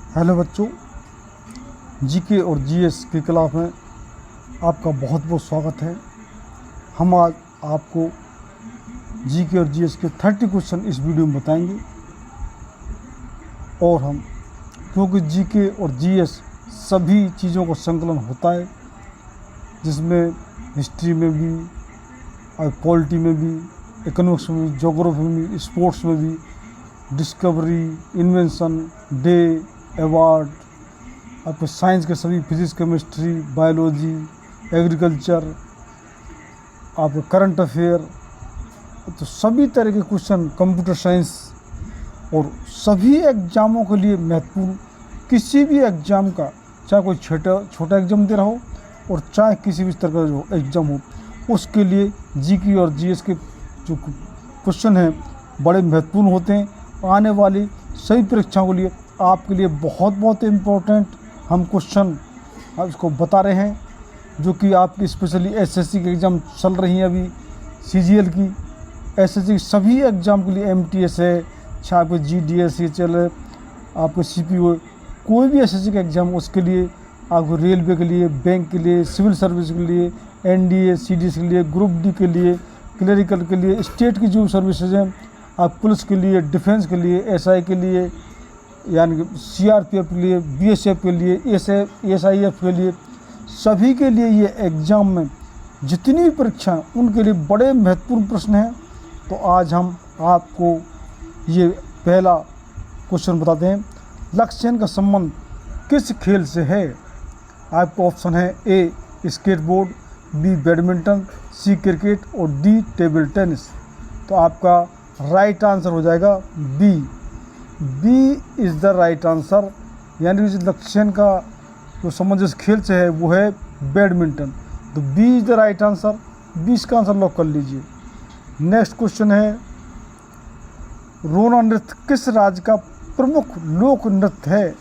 Hello बच्चों, GK और GS की क्लास में आपका बहुत बहुत स्वागत है। हम आज आपको जीके और जीएस के 30 क्वेश्चन इस वीडियो में बताएंगे। और हम क्योंकि जीके और जीएस सभी चीज़ों का संकलन होता है, जिसमें हिस्ट्री में भी और पॉलिटी में भी, इकोनॉमिक्स में भी, ज्योग्राफी में भी, स्पोर्ट्स में भी, डिस्कवरी, इन्वेंशन, डे, अवार्ड, आपके साइंस के सभी, फिजिक्स, केमिस्ट्री, बायोलॉजी, एग्रीकल्चर, आपके करंट अफेयर, तो सभी तरह के क्वेश्चन, कंप्यूटर साइंस, और सभी एग्ज़ामों के लिए महत्वपूर्ण, किसी भी एग्ज़ाम का, चाहे कोई छोटा एग्ज़ाम दे रहा हो और चाहे किसी भी तरह का जो एग्ज़ाम हो, उसके लिए जीके और जीएस के जो क्वेश्चन हैं बड़े महत्वपूर्ण होते हैं। आने वाली सभी परीक्षाओं के लिए आपके लिए बहुत बहुत इम्पोर्टेंट हम क्वेश्चन इसको बता रहे हैं, जो कि आपकी स्पेशली एसएससी के एग्ज़ाम चल रही हैं अभी, सीजीएल की, एसएससी की सभी एग्ज़ाम के लिए, एमटीएस है, चाहे आपके जीडीएस ये चल है, आपके सीपीओ, कोई भी एसएससी का एग्ज़ाम, उसके लिए आपको रेलवे के लिए, बैंक के लिए, सिविल सर्विस के लिए, एनडीए, सीडीएस के लिए, ग्रुप डी के लिए, क्लरिकल के लिए, स्टेट की जो सर्विसेज हैं, आप पुलिस के लिए, डिफेंस के लिए, एसआई के लिए, यानी कि सीआरपीएफ के लिए, बीएसएफ के लिए, एसआईएफ के लिए, सभी के लिए ये एग्ज़ाम में जितनी भी परीक्षाएं, उनके लिए बड़े महत्वपूर्ण प्रश्न हैं। तो आज हम आपको ये पहला क्वेश्चन बताते हैं। लक्ष्यसेन का संबंध किस खेल से है? आपका ऑप्शन है A skateboard, B badminton, C cricket और डी टेबल टेनिस। तो आपका राइट आंसर हो जाएगा B. B is the right answer, यानी कि लक्ष्यसेन का जो संबंध जिस खेल से है वो है बैडमिंटन। तो B is the right answer, 20 का आंसर लॉक कर लीजिए। नेक्स्ट क्वेश्चन है, रोना नृत्य किस राज्य का प्रमुख लोक नृत्य है?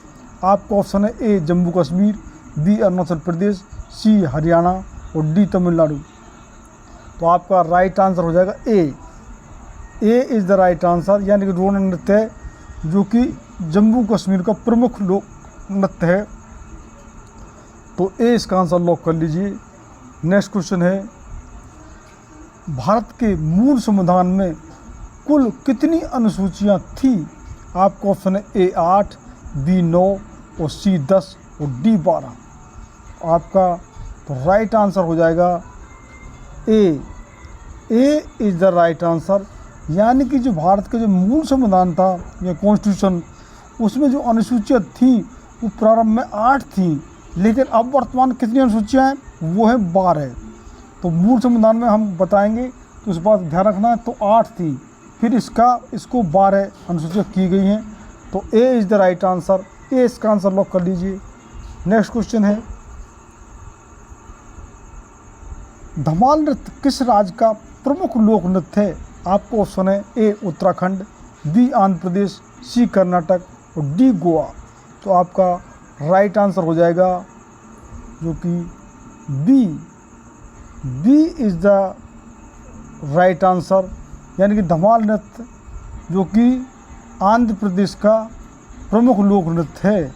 आपका ऑप्शन है A Jammu Kashmir, B Arunachal Pradesh, C Haryana और डी तमिलनाडु। तो आपका राइट आंसर हो जाएगा A. A is the right answer, यानी कि रोना नृत्य है जो कि जम्मू कश्मीर का प्रमुख लोक नृत्य है। तो ए इसका आंसर लॉक कर लीजिए। नेक्स्ट क्वेश्चन है, भारत के मूल संविधान में कुल कितनी अनुसूचियां थी? आपका ऑप्शन है ए 8, बी 9 और सी 10 और डी 12। आपका तो राइट आंसर हो जाएगा A. A is the right answer, यानी कि जो भारत का जो मूल संविधान था या कॉन्स्टिट्यूशन, उसमें जो अनुसूचियाँ थी वो प्रारंभ में 8 थी, लेकिन अब वर्तमान कितनी अनुसूचियाँ हैं? वो है 12। तो मूल संविधान में हम बताएंगे तो इस बात ध्यान रखना है। तो 8 थी, फिर इसको 12 अनुसूचियाँ की गई हैं। तो A is the right answer, A इसका आंसर लॉक कर लीजिए। नेक्स्ट क्वेश्चन है, धमाल नृत्य किस राज्य का प्रमुख लोक नृत्य है? आपको ऑप्शन है ए उत्तराखंड, बी आंध्र प्रदेश, सी कर्नाटक और डी गोवा। तो आपका राइट आंसर हो जाएगा जो कि B. B is the right answer, यानी कि धमाल नृत्य जो कि आंध्र प्रदेश का प्रमुख लोक नृत्य है।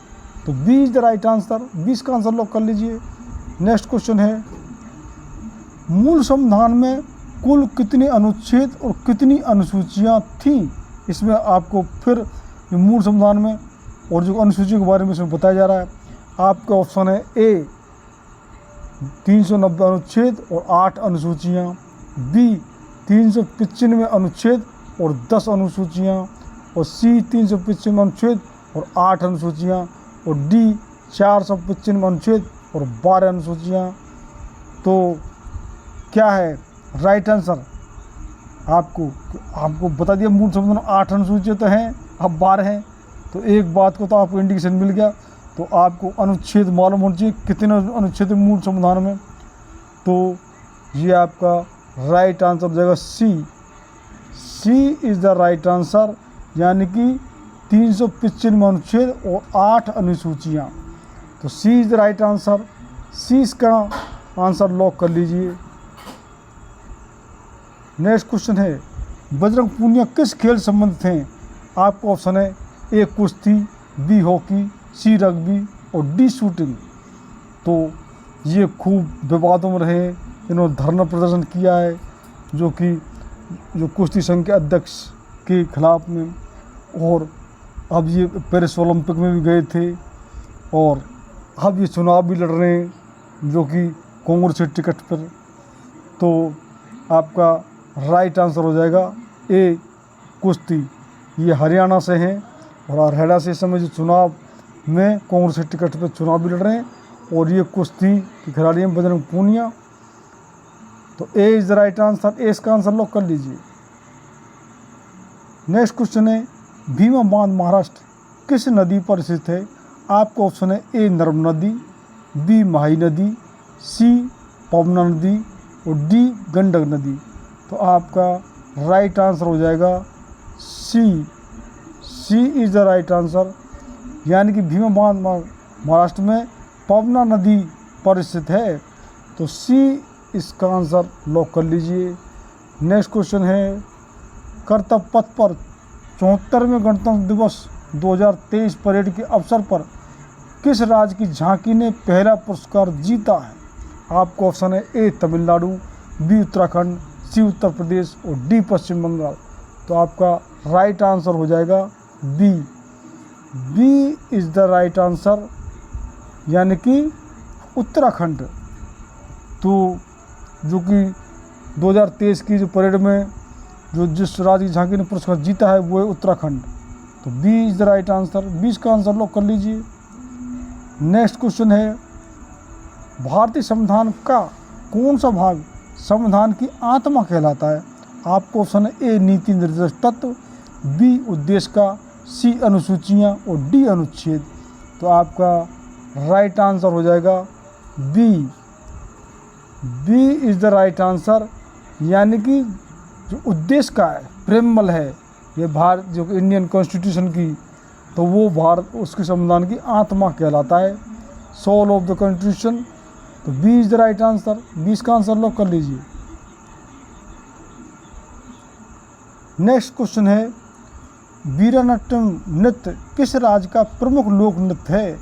तो B is the right answer, 20 का आंसर लॉक कर लीजिए। नेक्स्ट क्वेश्चन है, मूल संविधान में कुल कितने अनुच्छेद और कितनी अनुसूचियां थीं? इसमें आपको फिर मूल संविधान में और जो अनुसूची के बारे में इसमें बताया जा रहा है। आपका ऑप्शन है ए 390 अनुच्छेद और 8 अनुसूचियां, बी 395 अनुच्छेद और 10 अनुसूचियां, और सी 395 अनुच्छेद और 8 अनुसूचियां, और डी 495 अनुच्छेद और 12 अनुसूचियां। तो क्या है राइट आंसर? आपको बता दिया, मूल संविधान 8 अनुसूचियाँ तो हैं, अब 12 हैं। तो एक बात को तो आपको इंडिकेशन मिल गया। तो आपको अनुच्छेद मालूम होना चाहिए कितने अनुच्छेद मूल संविधान में। तो ये आपका राइट आंसर हो जाएगा सी। सी इज़ द राइट आंसर, यानी कि 395 अनुच्छेद और 8 अनुसूचियाँ। तो सी इज़ द राइट आंसर, सी इसका आंसर लॉक कर लीजिए। नेक्स्ट क्वेश्चन है, बजरंग पूनिया किस खेल संबंधित हैं? आपका ऑप्शन है ए कुश्ती, बी हॉकी, सी रग्बी और डी शूटिंग। तो ये खूब विवादों में रहे, इन्होंने धरना प्रदर्शन किया है जो कुश्ती संघ के अध्यक्ष के खिलाफ में। और अब ये पेरिस ओलंपिक में भी गए थे और अब ये चुनाव भी लड़ रहे हैं जो कि कांग्रेस के टिकट पर। तो आपका राइट आंसर हो जाएगा ए कुश्ती। ये हरियाणा से हैं और हरियाणा से इस समय जो चुनाव में कांग्रेस के टिकट पर चुनाव भी लड़ रहे हैं और ये कुश्ती के खिलाड़ी हैं बजरंग पूनिया। तो A is the right answer, A इसका आंसर लॉक कर लीजिए। नेक्स्ट क्वेश्चन है भीमा बांध महाराष्ट्र किस नदी पर स्थित है? आपका ऑप्शन है ए नर्मदा नदी, बी महाई नदी, सी पवना नदी और डी गंडक नदी। तो आपका राइट आंसर हो जाएगा सी, सी इज़ द राइट आंसर, यानी कि भीमा बांध महाराष्ट्र में पवना नदी पर स्थित है। तो सी इसका आंसर लॉक कर लीजिए। नेक्स्ट क्वेश्चन है कर्तव्य पथ पर 74वें गणतंत्र दिवस 2023 परेड के अवसर पर किस राज्य की झांकी ने पहला पुरस्कार जीता है? आपको ऑप्शन है ए तमिलनाडु, बी उत्तराखंड, सी उत्तर प्रदेश और डी पश्चिम बंगाल। तो आपका राइट आंसर हो जाएगा B, B is the right answer, यानी कि उत्तराखंड। तो जो कि 2023 की जो परेड में जिस राज्य की झांकी ने पुरस्कार जीता है वो है उत्तराखंड। तो B is the right answer, 20 का आंसर लॉक कर लीजिए। नेक्स्ट क्वेश्चन है भारतीय संविधान का कौन सा भाग संविधान की आत्मा कहलाता है? आपको ऑप्शन है ए नीति निर्देशक तत्व, बी उद्देश्य का, सी अनुसूचियाँ और डी अनुच्छेद। तो आपका राइट आंसर हो जाएगा B, B is the right answer, यानी कि जो उद्देश्य का है, प्रेमबल है, ये भारत जो कि इंडियन कॉन्स्टिट्यूशन की, तो वो भारत उसके संविधान की आत्मा कहलाता है, सोल ऑफ द कॉन्स्टिट्यूशन। तो B is the right answer, 20 का आंसर लॉक कर लीजिए। नेक्स्ट क्वेश्चन है वीरनाट्यम नृत्य किस राज्य का प्रमुख लोक नृत्य है?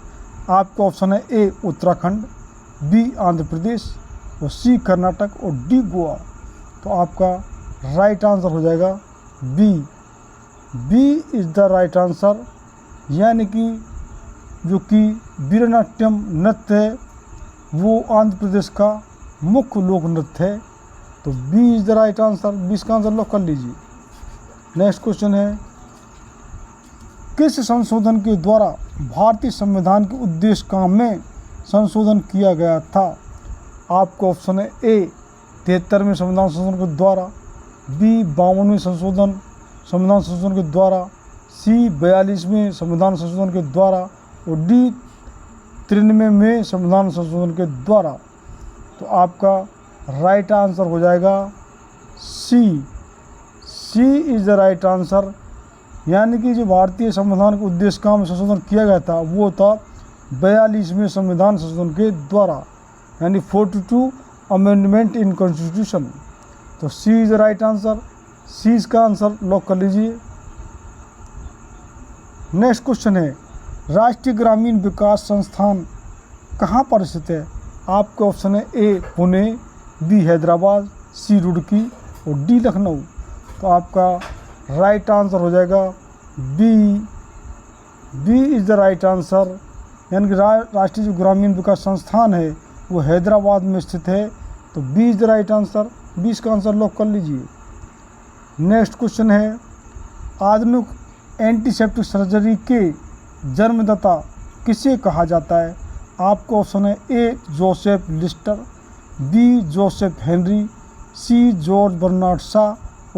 आपका ऑप्शन है ए उत्तराखंड, बी आंध्र प्रदेश और सी कर्नाटक और डी गोवा। तो आपका राइट आंसर हो जाएगा B, B is the right answer, यानी कि जो कि वीरनाट्यम नृत्य है वो आंध्र प्रदेश का मुख्य लोक नृत्य है। तो B is the right answer, 20 का आंसर लॉक कर लीजिए। नेक्स्ट क्वेश्चन है किस संशोधन के द्वारा भारतीय संविधान के उद्देश्य में संशोधन किया गया था? आपको ऑप्शन है ए 73वें संविधान संशोधन के द्वारा, बी 52वें संविधान संशोधन के द्वारा, सी 42वें संविधान संशोधन के द्वारा और डी 93वें संविधान संशोधन के द्वारा। तो आपका राइट आंसर हो जाएगा सी, सी इज़ द राइट आंसर, यानी कि जो भारतीय संविधान के उद्देश्य में संशोधन किया गया था वो था 42वें संविधान संशोधन के द्वारा, यानी 42 अमेंडमेंट इन कॉन्स्टिट्यूशन। तो सी इज़ द राइट आंसर, सी इसका आंसर लॉक कर लीजिए। नेक्स्ट क्वेश्चन है राष्ट्रीय ग्रामीण विकास संस्थान कहाँ पर स्थित है? आपके ऑप्शन है A Pune, B Hyderabad, C Roorkee और डी लखनऊ। तो आपका राइट आंसर हो जाएगा B, B is the right answer, यानी कि राष्ट्रीय जो ग्रामीण विकास संस्थान है वो हैदराबाद में स्थित है। तो B is the right answer, 20 का आंसर लॉक कर लीजिए। नेक्स्ट क्वेश्चन है आधुनिक एंटीसेप्टिक सर्जरी के जन्मदाता किसे कहा जाता है? आपको ऑप्शन है A Joseph Lister, B Joseph Henry, C George Bernard Shaw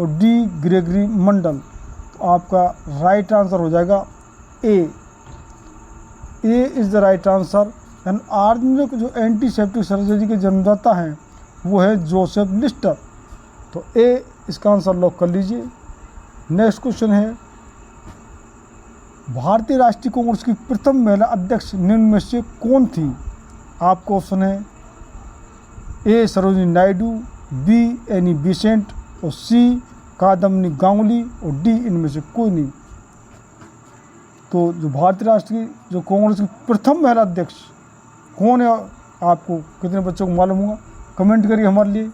और डी ग्रेगरी मंडल। तो आपका राइट आंसर हो जाएगा A, A is the right answer, यानी आधुनिक जो एंटीसेप्टिक सर्जरी के जन्मदाता हैं वो है जोसेफ लिस्टर। तो ए इसका आंसर लॉक कर लीजिए। नेक्स्ट क्वेश्चन है भारतीय राष्ट्रीय कांग्रेस की प्रथम महिला अध्यक्ष निम्न में से कौन थी? आपको ऑप्शन है A Sarojini Naidu, B Annie Besant और सी कादम्बनी गांगुली और डी इनमें से कोई नहीं। तो जो भारतीय राष्ट्र की जो कांग्रेस की प्रथम महिला अध्यक्ष कौन है, आपको कितने बच्चों को मालूम होगा? कमेंट करिए हमारे लिए,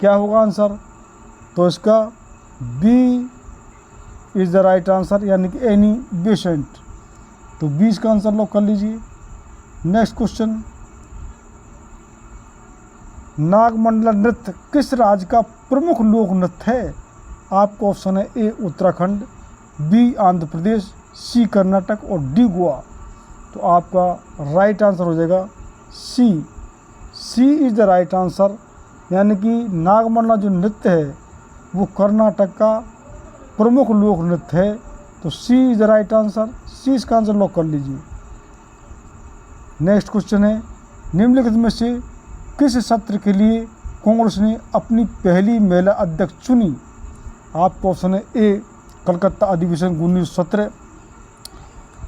क्या होगा आंसर? तो इसका B is the right answer, यानी कि एनी बेसेंट। तो 20 का आंसर लॉक कर लीजिए। नेक्स्ट क्वेश्चन, नागमंडला नृत्य किस राज्य का प्रमुख लोक नृत्य है? आपका ऑप्शन है ए उत्तराखंड, बी आंध्र प्रदेश, सी कर्नाटक और डी गोवा। तो आपका राइट आंसर हो जाएगा सी। सी इज़ द राइट आंसर, यानी कि नागमंडला जो नृत्य है वो कर्नाटक का प्रमुख लोक नृत्य है। तो सी इज़ द राइट आंसर, सी इसका आंसर लॉक कर लीजिए। नेक्स्ट क्वेश्चन है, निम्नलिखित में से किस सत्र के लिए कांग्रेस ने अपनी पहली महिला अध्यक्ष चुनी? आपका ऑप्शन है ए कलकत्ता अधिवेशन 1917,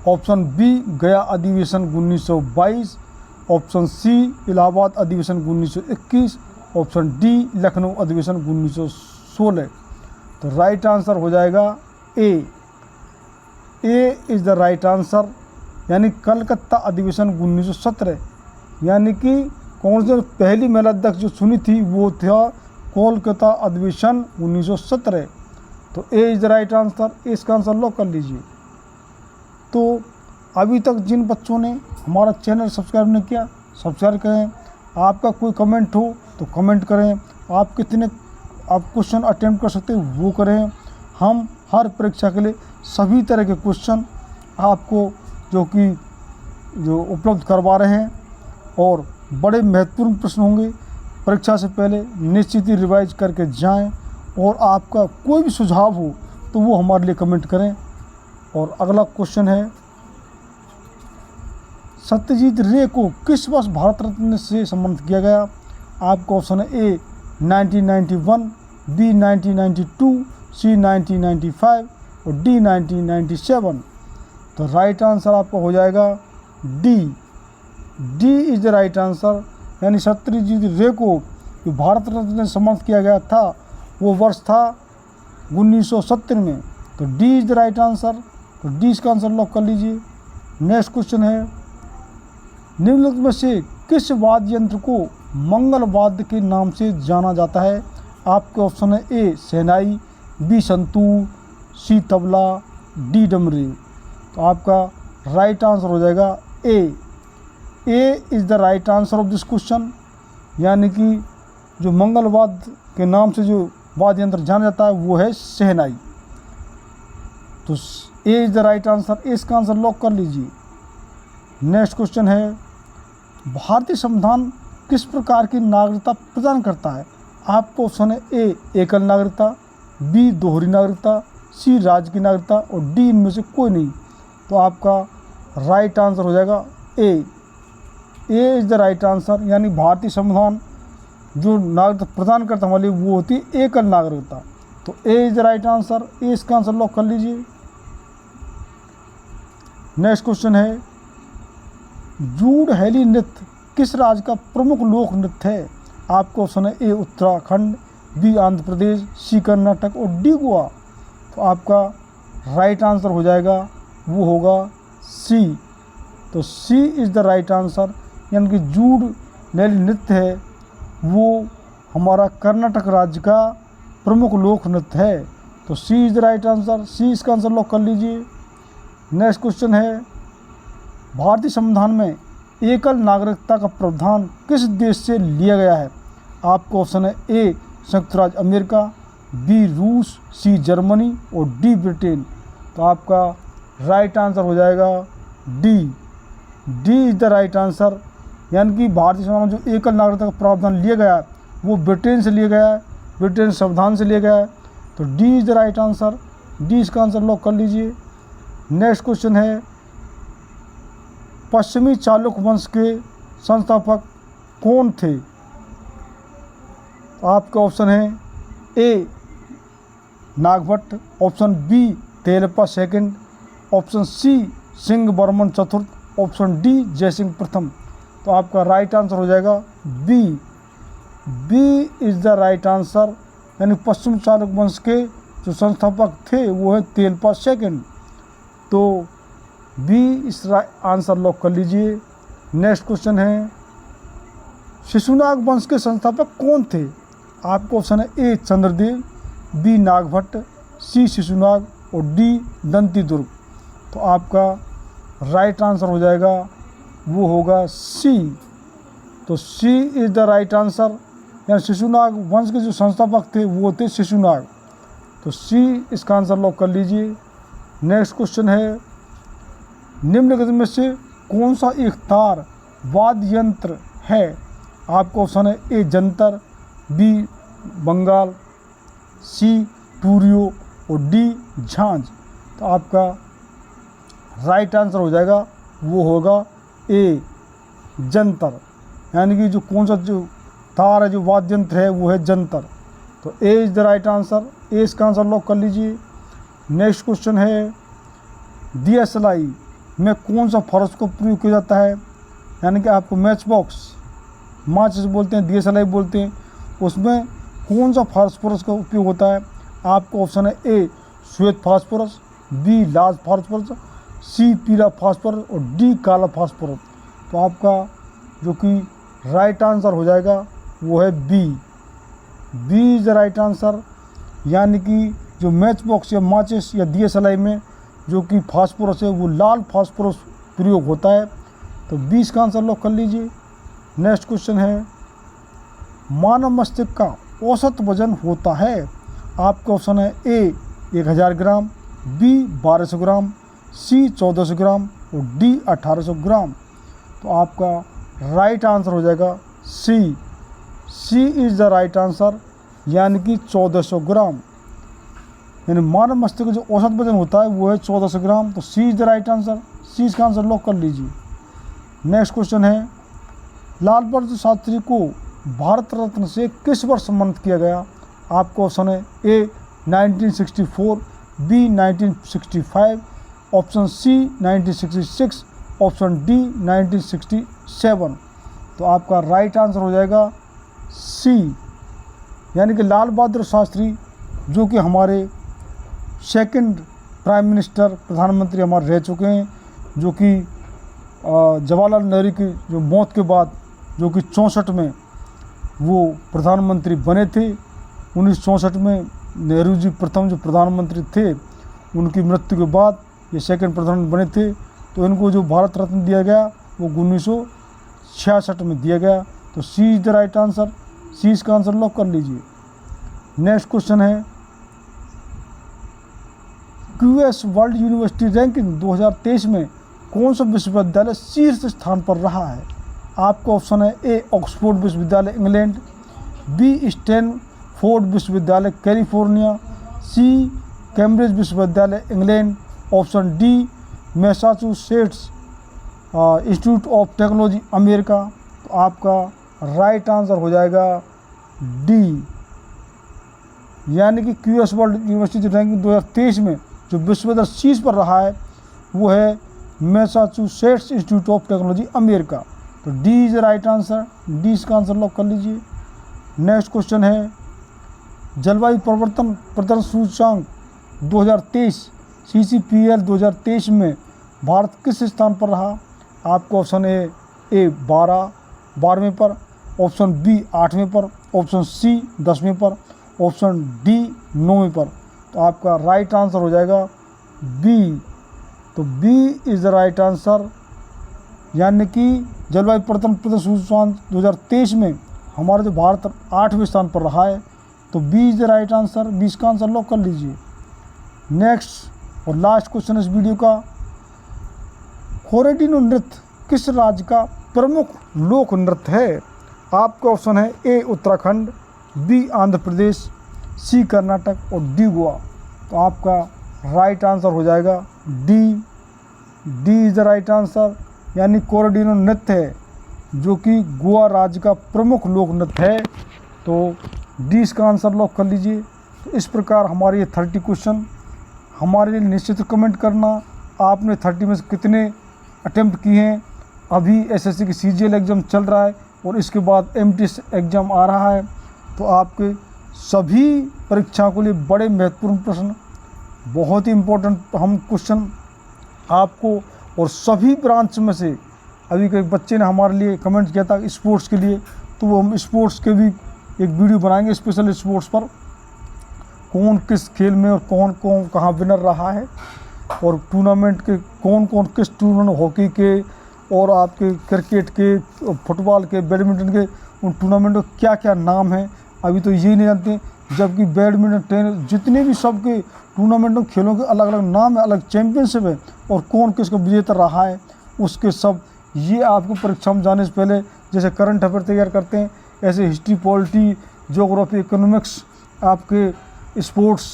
ऑप्शन बी गया अधिवेशन 1922, ऑप्शन सी इलाहाबाद अधिवेशन 1921, ऑप्शन डी लखनऊ अधिवेशन 1916। तो राइट आंसर हो जाएगा ए इज़ द राइट आंसर, यानी कलकत्ता अधिवेशन 1917। यानी कि कांग्रेस ने पहली महिला अध्यक्ष जो चुनी थी वो था कोलकाता अधिवेशन 1917। तो A is the right answer, इसका आंसर लॉक कर लीजिए। तो अभी तक जिन बच्चों ने हमारा चैनल सब्सक्राइब नहीं किया, सब्सक्राइब करें। आपका कोई कमेंट हो तो कमेंट करें। आप कितने क्वेश्चन अटेम्प्ट कर सकते हैं वो करें। हम हर परीक्षा के लिए सभी तरह के क्वेश्चन आपको जो उपलब्ध करवा रहे हैं, और बड़े महत्वपूर्ण प्रश्न होंगे। परीक्षा से पहले निश्चित ही रिवाइज करके जाएं, और आपका कोई भी सुझाव हो तो वो हमारे लिए कमेंट करें। और अगला क्वेश्चन है, सत्यजीत रे को किस वर्ष भारत रत्न से सम्मानित किया गया? आपका ऑप्शन है ए 1991, बी 1992, सी 1995 और डी 1997। तो राइट आंसर आपका हो जाएगा D is the right answer, यानी सत्यजीत रे को जो भारत रत्न से सम्मानित किया गया था वो वर्ष था 1970 में। तो D is the right answer, तो डी इसका आंसर लॉक कर लीजिए। नेक्स्ट क्वेश्चन है, निम्नलिखित में से किस वाद्य यंत्र को मंगल वाद्य के नाम से जाना जाता है? आपके ऑप्शन है ए शहनाई, बी संतूर, सी तबला, डी डमरू। तो आपका राइट आंसर हो जाएगा ए is the right answer of this question, यानी कि जो मंगल वाद्य के नाम से जो वाद्य यंत्र जाना जाता है वो है शहनाई। तो A is the right answer, इसका आंसर लॉक कर लीजिए। नेक्स्ट क्वेश्चन है, भारतीय संविधान किस प्रकार की नागरिकता प्रदान करता है? आपको ऑप्शन है ए एकल नागरिकता, बी दोहरी नागरिकता, सी राज्य की नागरिकता और डी इनमें से कोई नहीं। तो आपका राइट आंसर हो जाएगा ए इज़ द राइट आंसर, यानी भारतीय संविधान जो नागरिकता प्रदान करता हमारे लिए वो होती है एकल नागरिकता। तो A is the right answer, A इसका आंसर लॉक कर लीजिए। नेक्स्ट क्वेश्चन है, जूडहैली नृत्य किस राज्य का प्रमुख लोक नृत्य है? आपको ऑप्शन है ए उत्तराखंड, बी आंध्र प्रदेश, सी कर्नाटक और डी गोवा। तो आपका राइट आंसर हो जाएगा वो होगा सी। तो सी इज़ द राइट आंसर, यानी कि जूडहैली नृत्य है वो हमारा कर्नाटक राज्य का प्रमुख लोक नृत्य है। तो सी इज़ द राइट आंसर, सी इसका आंसर लॉक कर लीजिए। नेक्स्ट क्वेश्चन है, भारतीय संविधान में एकल नागरिकता का प्रावधान किस देश से लिया गया है? आपको ऑप्शन है ए संयुक्त राज्य अमेरिका, बी रूस, सी जर्मनी और डी ब्रिटेन। तो आपका राइट आंसर हो जाएगा D is the right answer, यानी कि भारतीय संविधान में जो एकल नागरिकता का प्रावधान लिया गया है वो ब्रिटेन से लिया गया है, ब्रिटेन संविधान से लिया गया है। तो D is the right answer, D इसका आंसर लॉक कर लीजिए। नेक्स्ट क्वेश्चन है, पश्चिमी चालुक्य वंश के संस्थापक कौन थे? आपका ऑप्शन है A Nagabhatta, option B Tailapa second, option C Singh Barman चतुर्थ, ऑप्शन डी जयसिंह प्रथम। तो आपका राइट आंसर हो जाएगा B is the right answer, यानी पश्चिम चालुक्य वंश के जो संस्थापक थे वो है तेलप्पा सेकंड। तो बी इस आंसर लॉक कर लीजिए। नेक्स्ट क्वेश्चन है, शिशुनाग वंश के संस्थापक कौन थे? आपको ऑप्शन है ए चंद्रदेव, बी नागभट्ट, सी शिशुनाग और डी दंती दुर्ग। तो आपका राइट आंसर हो जाएगा वो होगा सी। तो सी इज द राइट आंसर। यानी शिशुनाग वंश के जो संस्थापक थे वो थे शिशुनाग। तो सी इसका आंसर लॉक कर लीजिए। नेक्स्ट क्वेश्चन है, निम्नलिखित में से कौन सा एक तार वाद्य यंत्र है? आपको ऑप्शन है ए जंतर, बी बंगाल, सी टूरियो और डी झांझ। तो आपका राइट आंसर हो जाएगा वो होगा ए जंतर। यानी कि जो कौन सा जो तार है, जो वाद्य यंत्र है वो है जंतर। तो A is the right answer. A इसका आंसर लॉक कर लीजिए। नेक्स्ट क्वेश्चन है, DSLI में कौन सा फॉस्फोरस को प्रयोग किया जाता है? यानी कि आपको मैच बॉक्स माचिस बोलते हैं, DSLI बोलते हैं, उसमें कौन सा फास्फोरस का उपयोग होता है? आपको ऑप्शन है ए श्वेत फास्फोरस, बी लाल फास्फोरस, सी पीला फास्फोरस और डी काला फास्फोरस। तो आपका जो कि राइट आंसर हो जाएगा वो है B. B is the right answer. यानी कि जो मैच बॉक्स या माचिस या DSLI में जो कि फास्फोरस है वो लाल फास्फोरस प्रयोग होता है। तो 20 का आंसर लॉक कर लीजिए। नेक्स्ट क्वेश्चन है, मानव मस्तिष्क का औसत वजन होता है? आपका ऑप्शन है ए 1000 ग्राम, बी 1200 ग्राम, सी 1400 ग्राम और डी 1800 ग्राम। तो आपका राइट आंसर हो जाएगा सी। सी इज़ द राइट आंसर। यानी कि 1400 ग्राम। यानी मानव मस्तिष्क का जो औसत वजन होता है वो है 1400 ग्राम। तो सी इज़ द राइट आंसर। सी इसका आंसर लॉक कर लीजिए। नेक्स्ट क्वेश्चन है, लाल बहादुर शास्त्री को भारत रत्न से किस वर्ष सम्मानित किया गया? आपको ऑप्शन है A 1964, B 1965, option C 1966, option D 1967। तो आपका राइट आंसर हो जाएगा सी। यानी कि लाल बहादुर शास्त्री जो कि हमारे सेकंड प्राइम मिनिस्टर, प्रधानमंत्री हमारे रह चुके हैं, जो कि जवाहरलाल नेहरू की जो मौत के बाद जो कि 64 में वो प्रधानमंत्री बने थे। 1964 में नेहरू जी प्रथम जो प्रधानमंत्री थे, उनकी मृत्यु के बाद ये सेकंड प्रधानमंत्री बने थे। तो इनको जो भारत रत्न दिया गया वो 1966 में दिया गया। तो सी इज़ द राइट आंसर। सी इसका आंसर लॉक कर लीजिए। नेक्स्ट क्वेश्चन है, QS वर्ल्ड यूनिवर्सिटी रैंकिंग 2023 में कौन सा विश्वविद्यालय शीर्ष स्थान पर रहा है? आपका ऑप्शन है ए ऑक्सफोर्ड विश्वविद्यालय इंग्लैंड, बी स्टैनफोर्ड विश्वविद्यालय कैलिफोर्निया, सी कैम्ब्रिज विश्वविद्यालय England, option D Massachusetts Institute of Technology America. तो आपका राइट आंसर हो जाएगा डी। यानी कि QS वर्ल्ड यूनिवर्सिटी रैंकिंग 2023 में जो विश्वविद्यालय शीर्ष पर रहा है वो है Massachusetts Institute of Technology America. तो D is the right answer. D इसका आंसर लॉक कर लीजिए। नेक्स्ट क्वेश्चन है, जलवायु परिवर्तन प्रदर्शन सूचकांक 2023 CCPL 2023 में भारत किस स्थान पर रहा? आपको ऑप्शन ए 12वें पर, ऑप्शन बी 8वें पर, ऑप्शन सी 10वें पर, ऑप्शन डी 9वें पर। तो आपका राइट आंसर हो जाएगा बी। तो B is the right answer. यानी कि जलवायु परिवर्तन प्रदर्शन सूचकांक 2023 में हमारा जो भारत 8वें स्थान पर रहा है। तो B is the right answer. 20 का आंसर लॉक कर लीजिए। नेक्स्ट और लास्ट क्वेश्चन इस वीडियो का, कोरेडिनो नृत्य किस राज्य का प्रमुख लोक नृत्य है? आपका ऑप्शन है ए उत्तराखंड, बी आंध्र प्रदेश, सी कर्नाटक और डी गोवा। तो आपका राइट आंसर हो जाएगा D. D is the right answer. यानी कोरेडिनो नृत्य है जो कि गोवा राज्य का प्रमुख लोक नृत्य है। तो डी इसका आंसर लॉक कर लीजिए। तो इस प्रकार हमारे ये 30 क्वेश्चन हमारे लिए निश्चित कमेंट करना, आपने 30 में से कितने अटेम्प्ट किए हैं। अभी SSC की CGL एग्ज़ाम चल रहा है और इसके बाद MTS एग्ज़ाम आ रहा है। तो आपके सभी परीक्षाओं के लिए बड़े महत्वपूर्ण प्रश्न, बहुत ही इम्पोर्टेंट हम क्वेश्चन आपको और सभी ब्रांच में से अभी के एक बच्चे ने हमारे लिए कमेंट किया था स्पोर्ट्स के लिए, तो वो हम स्पोर्ट्स के भी एक वीडियो बनाएंगे स्पेशल स्पोर्ट्स पर, कौन किस खेल में और कौन कौन कहाँ विनर रहा है, और टूर्नामेंट के कौन कौन किस टूर्नामेंट, हॉकी के और आपके क्रिकेट के, फुटबॉल के, बैडमिंटन के, उन टूर्नामेंट का क्या क्या नाम है अभी तो ये नहीं जानते। जबकि बैडमिंटन, टेनिस, जितने भी सबके टूर्नामेंटों खेलों के अलग अलग नाम है, अलग चैंपियनशिप है, और कौन किसका विजेता रहा है उसके सब ये आपको परीक्षा में जाने से पहले जैसे करंट अफेयर तैयार करते हैं, ऐसे हिस्ट्री, पॉलिटी, ज्योग्राफी, इकोनॉमिक्स, आपके स्पोर्ट्स,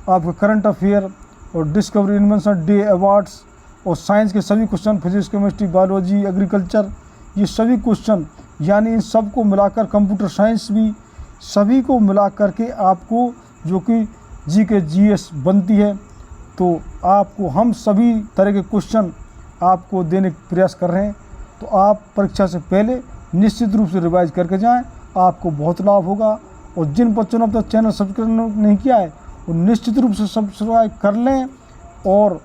आपके करंट अफेयर और डिस्कवरी, इन्वेंशन डे, अवार्ड्स और साइंस के सभी question, physics, chemistry, biology, agriculture, ये सभी क्वेश्चन, यानी इन सब को मिलाकर कंप्यूटर साइंस भी, सभी को मिला करके आपको जो कि जीके जीएस बनती है, तो आपको हम सभी तरह के क्वेश्चन आपको देने का प्रयास कर रहे हैं। तो आप परीक्षा से पहले निश्चित रूप से रिवाइज करके जाएं, आपको बहुत लाभ होगा। और जिन बच्चों ने अब तक चैनल सब्सक्राइब नहीं किया है वो निश्चित रूप से सब्सक्राइब कर लें, और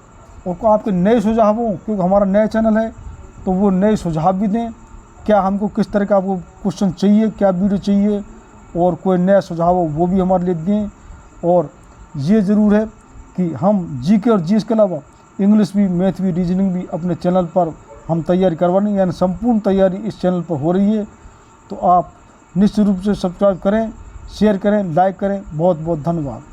आपके नए सुझावों, क्योंकि हमारा नया चैनल है, तो वो नए सुझाव भी दें, क्या हमको किस तरह का आपको क्वेश्चन चाहिए, क्या वीडियो चाहिए, और कोई नया सुझाव हो वो भी हमारे लिए दें। और ये ज़रूर है कि हम जीके और जीएस के अलावा इंग्लिश भी, मैथ भी, रीजनिंग भी अपने चैनल पर हम तैयारी करवानी, यानी संपूर्ण तैयारी इस चैनल पर हो रही है। तो आप निश्चित रूप से सब्सक्राइब करें, शेयर करें, लाइक करें। बहुत बहुत धन्यवाद।